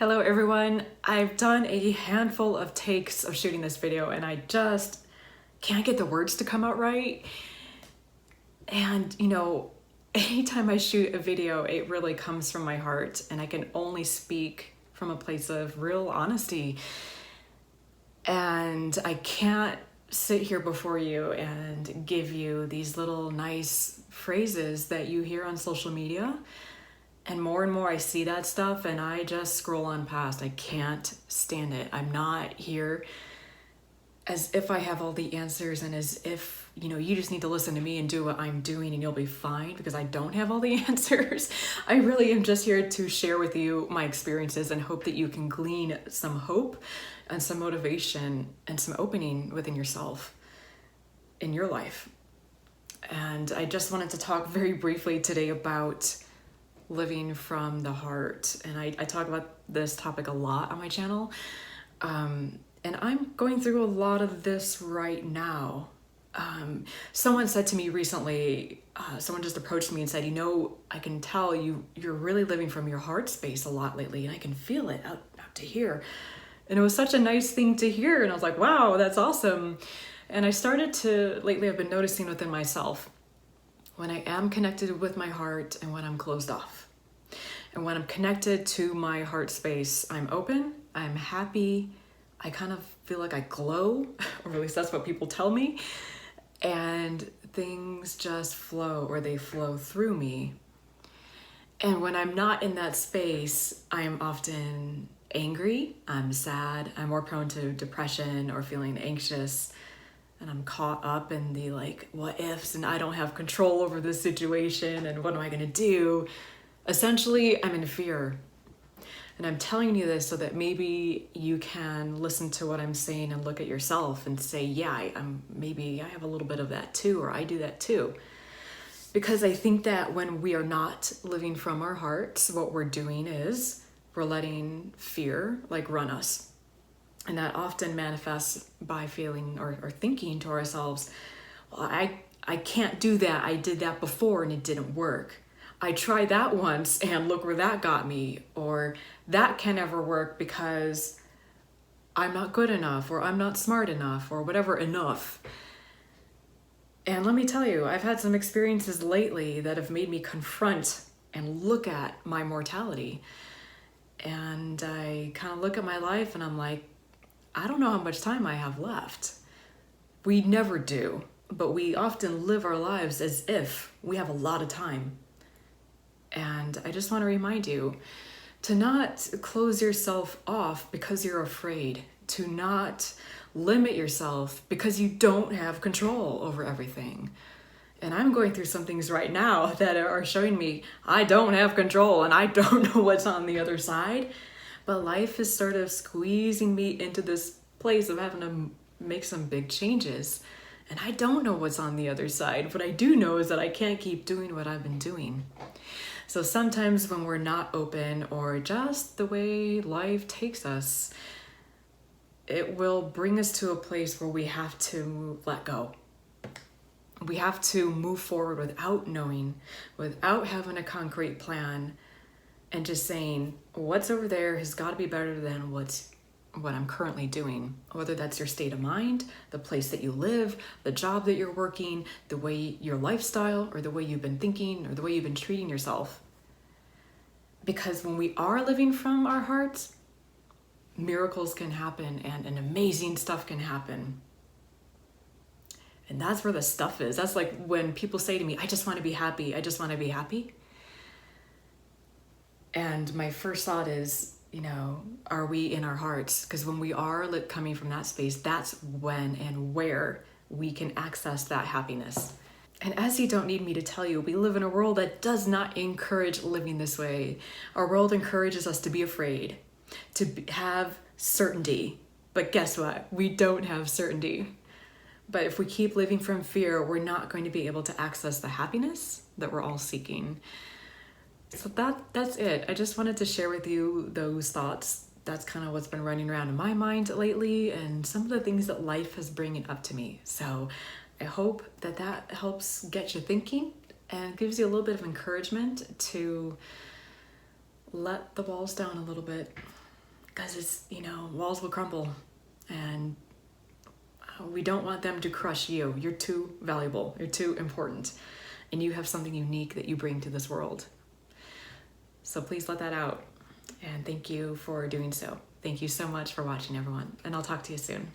Hello everyone. I've done a handful of takes of shooting this video and I just can't get the words to come out right. And anytime I shoot a video, it really comes from my heart and I can only speak from a place of real honesty. And I can't sit here before you and give you these little nice phrases that you hear on social media. And more I see that stuff and I just scroll on past. I can't stand it. I'm not here as if I have all the answers and as if, you just need to listen to me and do what I'm doing and you'll be fine, because I don't have all the answers. I really am just here to share with you my experiences and hope that you can glean some hope and some motivation and some opening within yourself in your life. And I just wanted to talk very briefly today about living from the heart. And I talk about this topic a lot on my channel. And I'm going through a lot of this right now. Someone said to me recently, someone just approached me and said, I can tell you're really living from your heart space a lot lately, and I can feel it out to here. And it was such a nice thing to hear. And I was like, wow, that's awesome. And I started to, lately I've been noticing within myself, when I am connected with my heart and when I'm closed off. And when I'm connected to my heart space, I'm open, I'm happy, I kind of feel like I glow, or at least that's what people tell me. And things just flow, or they flow through me. And when I'm not in that space, I am often angry, I'm sad, I'm more prone to depression or feeling anxious. And I'm caught up in the what ifs, and I don't have control over this situation, and what am I gonna do? Essentially, I'm in fear. And I'm telling you this so that maybe you can listen to what I'm saying and look at yourself and say, yeah, maybe I have a little bit of that too, or I do that too. Because I think that when we are not living from our hearts, what we're doing is we're letting fear run us. And that often manifests by feeling or thinking to ourselves, well, I can't do that. I did that before and it didn't work. I tried that once and look where that got me. Or that can never work because I'm not good enough, or I'm not smart enough, or whatever enough. And let me tell you, I've had some experiences lately that have made me confront and look at my mortality. And I kind of look at my life and I'm like, I don't know how much time I have left. We never do, but we often live our lives as if we have a lot of time. And I just want to remind you to not close yourself off because you're afraid, to not limit yourself because you don't have control over everything. And I'm going through some things right now that are showing me I don't have control and I don't know what's on the other side. But life is sort of squeezing me into this place of having to make some big changes. And I don't know what's on the other side. What I do know is that I can't keep doing what I've been doing. So sometimes when we're not open, or just the way life takes us, it will bring us to a place where we have to let go. We have to move forward without knowing, without having a concrete plan, and just saying, what's over there has got to be better than what I'm currently doing. Whether that's your state of mind, the place that you live, the job that you're working, the way your lifestyle, or the way you've been thinking, or the way you've been treating yourself. Because when we are living from our hearts, miracles can happen and amazing stuff can happen. And that's where the stuff is. That's like when people say to me, I just want to be happy. I just want to be happy. And my first thought is, are we in our hearts? Because when we are coming from that space, that's when and where we can access that happiness. And as you don't need me to tell you, we live in a world that does not encourage living this way. Our world encourages us to be afraid, to have certainty. But guess what? We don't have certainty. But if we keep living from fear, we're not going to be able to access the happiness that we're all seeking. So that's it. I just wanted to share with you those thoughts. That's kind of what's been running around in my mind lately, and some of the things that life is bringing up to me. So I hope that helps get you thinking and gives you a little bit of encouragement to let the walls down a little bit because it's, walls will crumble, and we don't want them to crush you. You're too valuable. You're too important. And you have something unique that you bring to this world. So please let that out. And thank you for doing so. Thank you so much for watching, everyone. And I'll talk to you soon.